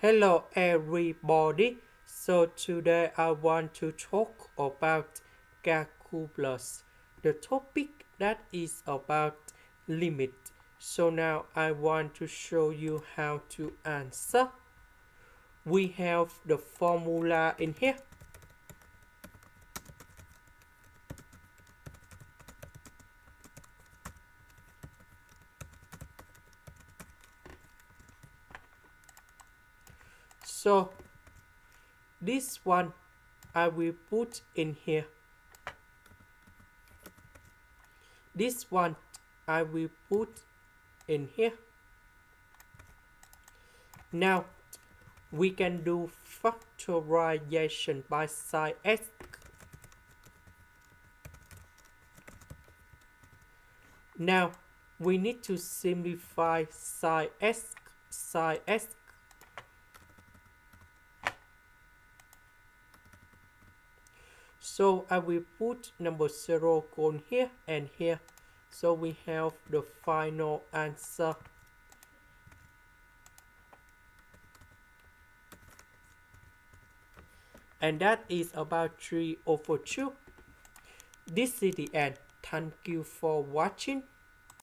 Hello everybody. So today I want to talk about calculus. The topic that is about limit. So now I want to show you how to answer. We have the formula in here. So this one I will put in here. This one I will put in here. Now we can do factorization by sin x. Now we need to simplify sin x. So I will put number 0 on here and here. So we have the final answer. And that is about 3/2. This is the end. Thank you for watching.